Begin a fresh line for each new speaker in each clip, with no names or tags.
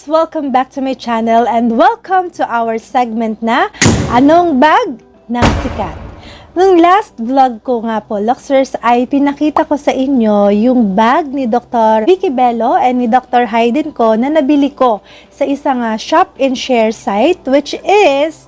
guys! Welcome back to my channel and welcome to our segment na Anong Bag ng Sikat. Nung last vlog ko nga po, Luxers, ay pinakita ko sa inyo yung bag ni Dr. Vicki Belo and ni Dr. Hayden ko na nabili ko sa isang shop and share site, which is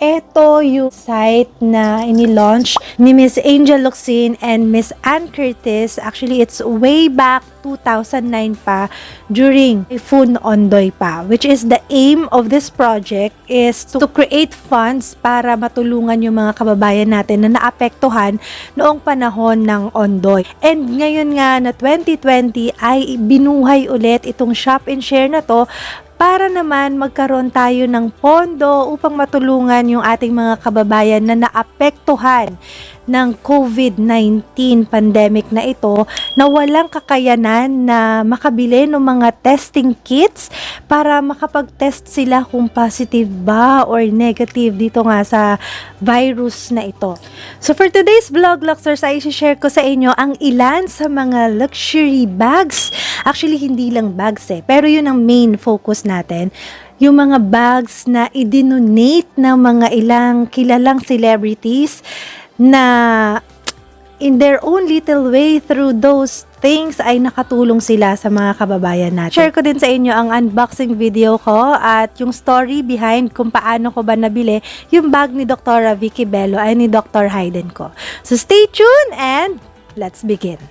ito yung site na ini-launch ni Miss Angel Locsin and Miss Ann Curtis. Actually, it's way back 2009 pa, during Fun Ondoy pa. Which is the aim of this project is to create funds para matulungan yung mga kababayan natin na naapektuhan noong panahon ng Ondoy. And ngayon nga na 2020 ay binuhay ulit itong shop and share na to para naman magkaroon tayo ng pondo upang matulungan yung ating mga kababayan na naapektuhan ng COVID-19 pandemic na ito, na walang kakayanan na makabili ng mga testing kits para makapag-test sila kung positive ba or negative dito nga sa virus na ito. So for today's vlog, Luxers, ay share ko sa inyo ang ilan sa mga luxury bags. Actually, hindi lang bags pero yun ang main focus natin. Yung mga bags na i-donate ng mga ilang kilalang celebrities na in their own little way through those things ay nakatulong sila sa mga kababayan natin. Share ko din sa inyo ang unboxing video ko at yung story behind kung paano ko ba nabili yung bag ni Dr. Vicki Belo ay ni Dr. Hayden ko. So stay tuned and let's begin.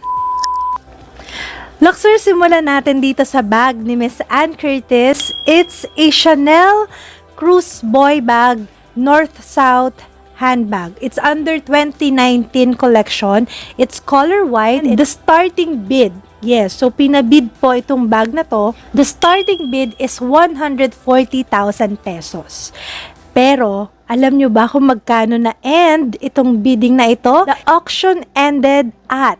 Luxers, simulan natin dito sa bag ni Miss Ann Curtis. It's a Chanel Cruise Boy bag, North-South handbag. It's under 2019 collection. It's color white. And the starting bid, yes, so pinabid po itong bag na to. The starting bid is 140,000 pesos. Pero, alam nyo ba kung magkano na end itong bidding na ito? The auction ended at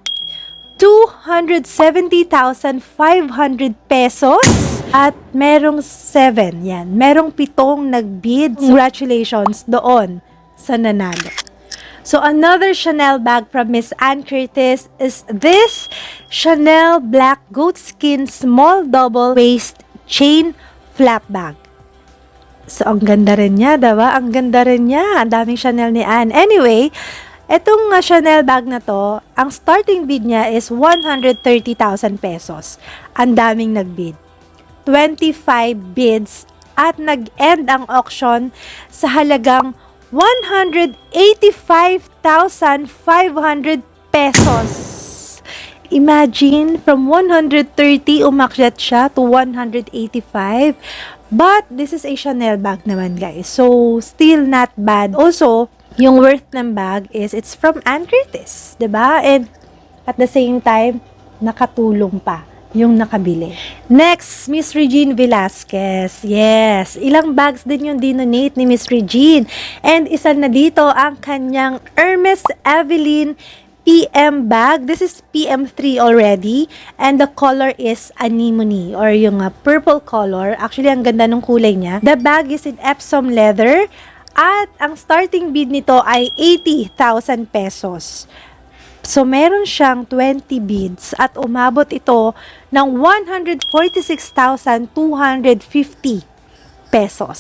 270,500 pesos at merong 7, yan. Merong 7 nagbid. Congratulations doon sa nanalo. So another Chanel bag from Miss Ann Curtis is this Chanel Black Goatskin Small Double Waist Chain Flap Bag. So ang ganda rin niya, diba? Ang ganda rin niya. Ang daming Chanel ni Ann. Anyway, etong Chanel bag na to, ang starting bid niya is 130,000 pesos. Ang daming nagbid. 25 bids at nag-end ang auction sa halagang 185,500 pesos. Imagine, from 130 umakyat siya to 185. But this is a Chanel bag naman, guys. So, still not bad. Also, yung worth ng bag is it's from Ann Curtis, 'di ba? And at the same time, nakatulong pa yung nakabili. Next, Miss Regine Velasquez. Yes, ilang bags din yung dinonate ni Miss Regine. And isa na dito ang kanyang Hermes Evelyn PM bag. This is PM3 already. And the color is anemone or yung purple color. Actually, ang ganda ng kulay niya. The bag is in Epsom leather. At ang starting bid nito ay 80,000 pesos. So, meron siyang 20 bids at umabot ito ng 146,250 pesos.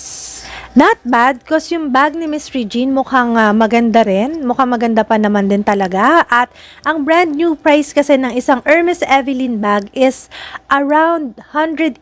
Not bad because yung bag ni Miss Regine mukhang maganda rin. Mukhang maganda pa naman din talaga. At ang brand new price kasi ng isang Hermes Evelyn bag is around 189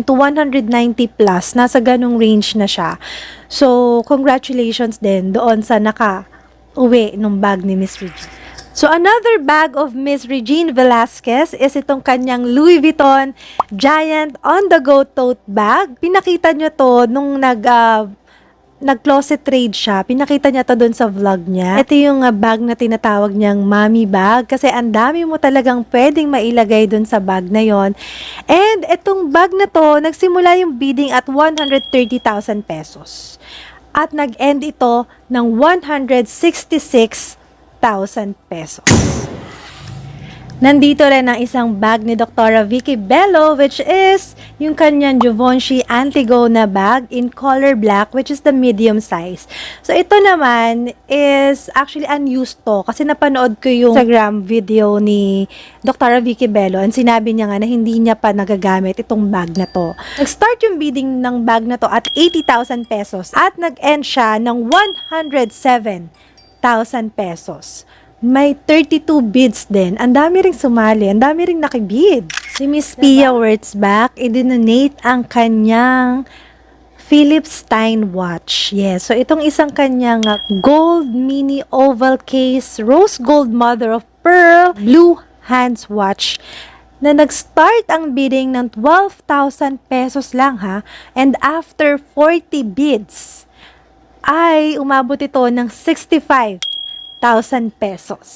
to 190 plus. Nasa ganung range na siya. So, congratulations din doon sa naka-uwi ng bag ni Miss Regine. So, another bag of Miss Regine Velasquez is itong kanyang Louis Vuitton Giant on-the-go tote bag. Pinakita nyo to nung nag-closet trade siya. Pinakita niya to doon sa vlog niya. Ito yung bag na tinatawag niyang mommy bag kasi ang dami mo talagang pwedeng mailagay doon sa bag na yon. And itong bag na to, nagsimula yung bidding at 130,000 pesos. At nag-end ito ng 166,000 pesos. Nandito rin ang isang bag ni Dr. Vicki Belo, which is yung kanyang Givenchy Antigo na bag in color black, which is the medium size. So, ito naman is actually unused to kasi napanood ko yung Instagram video ni Dr. Vicki Belo and sinabi niya nga na hindi niya pa nagagamit itong bag na to. Nag-start yung bidding ng bag na to at 80,000 pesos at nag-end siya ng 107,000 pesos. May 32 bids din. Ang dami ring sumali. Ang dami ring nakibid. Si Miss Pia Wurtzbach, i-donate ang kanyang Philips Stein watch. Yes. So, itong isang kanyang gold mini oval case, rose gold mother of pearl, blue hands watch na nag-start ang bidding ng 12,000 pesos lang ha. And after 40 bids, ay umabot ito ng 65,000 pesos.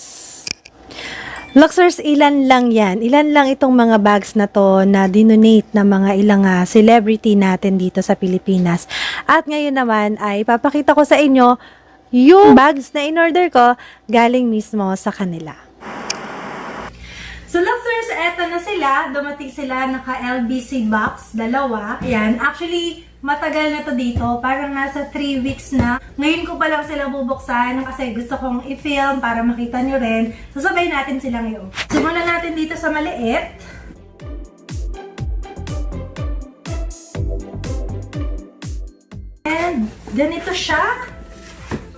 Luxers, ilan lang yan. Ilan lang itong mga bags na to na dinonate ng mga ilang celebrity natin dito sa Pilipinas. At ngayon naman ay papakita ko sa inyo yung bags na in-order ko galing mismo sa kanila. So, Luxers, eto na sila. Dumating sila naka-LBC box, dalawa. Ayan, actually, matagal na to dito. Parang nasa 3 weeks na. Ngayon ko pa lang sila bubuksan kasi gusto kong i-film para makita nyo rin. Sasabay natin sila ngayon. Simulan natin dito sa maliit. And ganito siya.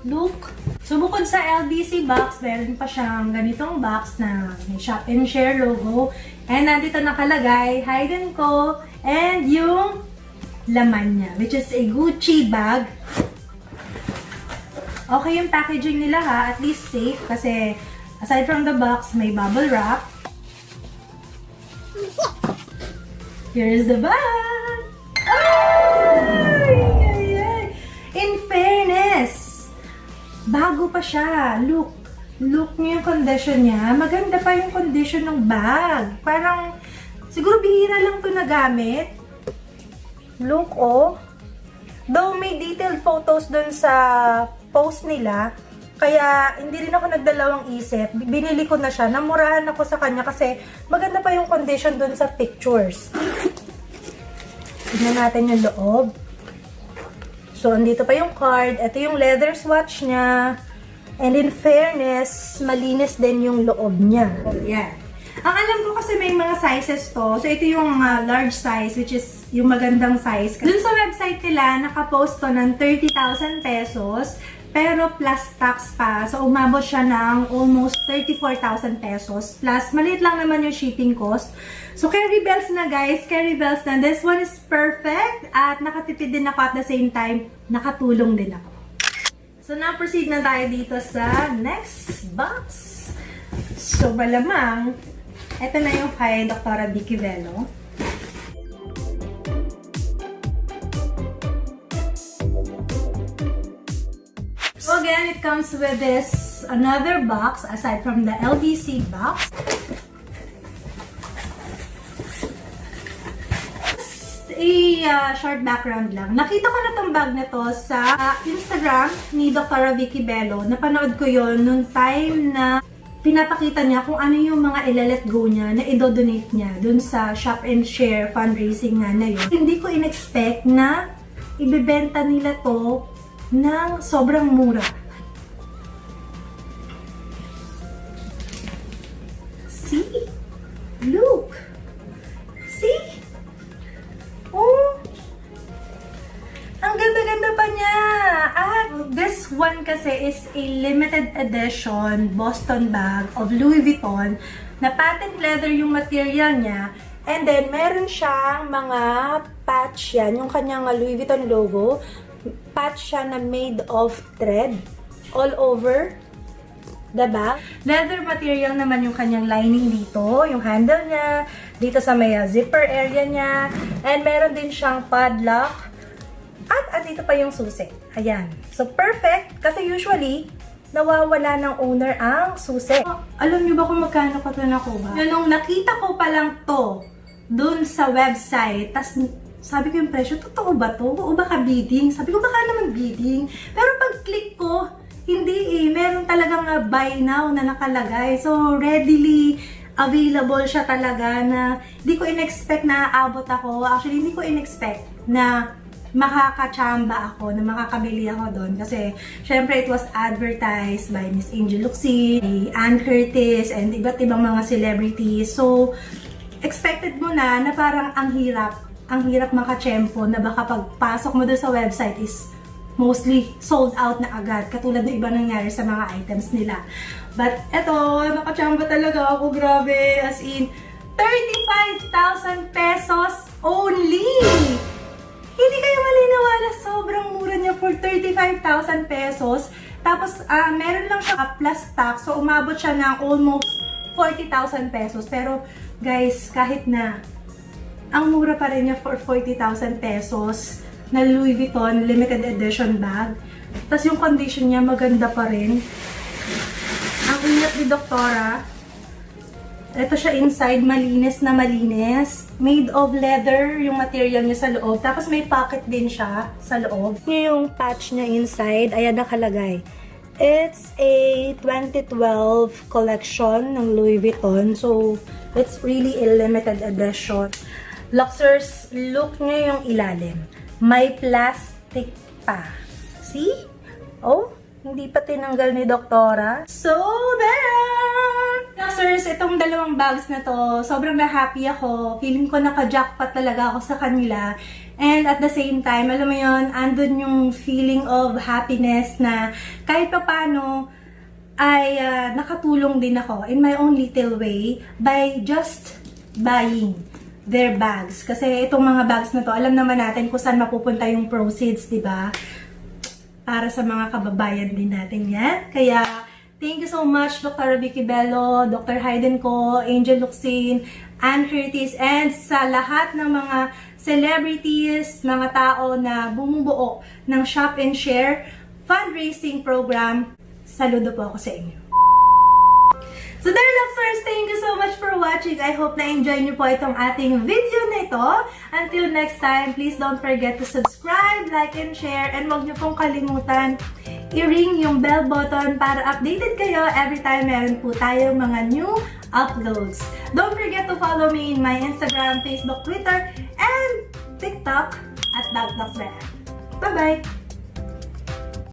Look. So, bukod sa LBC box, meron pa siyang ganitong box na may shop and share logo. And nandito nakalagay, hidden ko, and yung laman niya, which is a Gucci bag. Okay yung packaging nila ha, at least safe kasi aside from the box, may bubble wrap. Here is the bag! Ay! Ay! Ay! In fairness, bago pa siya. Look niyo yung condition niya. Maganda pa yung condition ng bag. Parang, siguro bihira lang to nagamit. Look, oh. Though may detailed photos dun sa post nila, kaya hindi rin ako nagdalawang isip. Binili ko na siya. Namurahan ako sa kanya kasi maganda pa yung condition dun sa pictures. Tignan natin yung loob. So, andito pa yung card. Ito yung leather swatch niya. And in fairness, malinis din yung loob niya. Yan. Ang alam ko kasi may mga sizes to. So, ito yung large size, which is yung magandang size. Dun sa website nila, nakapost to ng 30,000 pesos. Pero plus tax pa. So, umabot siya ng almost 34,000 pesos. Plus, maliit lang naman yung shipping cost. So, carry bells na guys. Carry bells na. This one is perfect. At nakatipid din ako at the same time, nakatulong din ako. So, now proceed na tayo dito sa next box. So, malamang, ito na yung kay Dr. Vicki Belo. So again, it comes with this another box aside from the LBC box. A short background lang. Nakita ko na tong bag na to sa Instagram ni Dr. Vicki Belo. Napanood ko yon nung time na pinapakita niya kung ano yung mga ilalet go niya na i-donate niya dun sa shop and share fundraising nga na yun. Hindi ko in-expect na ibebenta nila to ng sobrang mura. See? Look! See? Oh! Ang ganda-ganda pa niya! At this one kasi is a limited edition Boston bag of Louis Vuitton na patent leather yung material niya. And then, meron siyang mga patch yan, yung kanyang Louis Vuitton logo. Patch siya na made of thread all over the bag. Leather material naman yung kanyang lining dito, yung handle niya, dito sa may zipper area niya, and meron din siyang padlock, at dito pa yung susi. Ayan. So, perfect, kasi usually, nawawala ng owner ang susi. Alam niyo ba kung magkano pa ito nakuha? Nung nakita ko pa lang to, dun sa website, tas sabi ko yung presyo, totoo ba to? O baka bidding? Sabi ko, baka naman bidding. Pero pag-click ko, hindi eh. Meron talagang buy now na nakalagay. So, readily available siya talaga na hindi ko in-expect na aabot ako. Actually, hindi ko in-expect na makakachamba ako, na makakabili ako doon. Kasi, syempre, it was advertised by Miss Angel Luxin, Ann Curtis, and iba't ibang mga celebrities. So, expected mo na parang ang hirap makachempo na baka pagpasok mo doon sa website is mostly sold out na agad. Katulad ng iba nangyari sa mga items nila. But, eto, nakachamba talaga ako. Grabe. As in, 35,000 pesos only! Hindi kayo maliniwala, sobrang mura niya for 35,000 pesos. Tapos, meron lang siya plus tax, so umabot siya ng almost 40,000 pesos. Pero, guys, kahit na, ang mura pa rin niya for 40,000 pesos na Louis Vuitton limited edition bag. Tapos yung condition niya maganda pa rin. Ang ingat ni Doktora. Ito siya inside, malinis na malinis. Made of leather yung material niya sa loob. Tapos may pocket din siya sa loob. Yung patch niya inside, ayan nakalagay. It's a 2012 collection ng Louis Vuitton. So, it's really a limited edition. Luxers, look niya yung ilalim. May plastic pa. See? Oh, hindi pa tinanggal ni Doktora. So, there! Luxers, itong dalawang bags na to, sobrang na-happy ako. Feeling ko naka-jackpot talaga ako sa kanila. And at the same time, alam mo yun, andun yung feeling of happiness na kahit pa paano ay nakatulong din ako in my own little way by just buying their bags. Kasi itong mga bags na to, alam naman natin kung saan mapupunta yung proceeds, di ba? Para sa mga kababayan din natin yan. Kaya, thank you so much, Dr. Vicki Belo, Dr. Hayden ko, Angel Luxin, Ann Curtis, and sa lahat ng mga celebrities, mga tao na bumubuo ng Shop and Share fundraising program. Saludo po ako sa inyo. So there, Luxers, thank you so much for watching. I hope na-enjoy niyo po itong ating video na ito. Until next time, please don't forget to subscribe, like, and share. And huwag niyo pong kalimutan i-ring yung bell button para updated kayo every time meron po tayong mga new uploads. Don't forget to follow me in my Instagram, Facebook, Twitter, and TikTok at BagTalksBen. Bye-bye!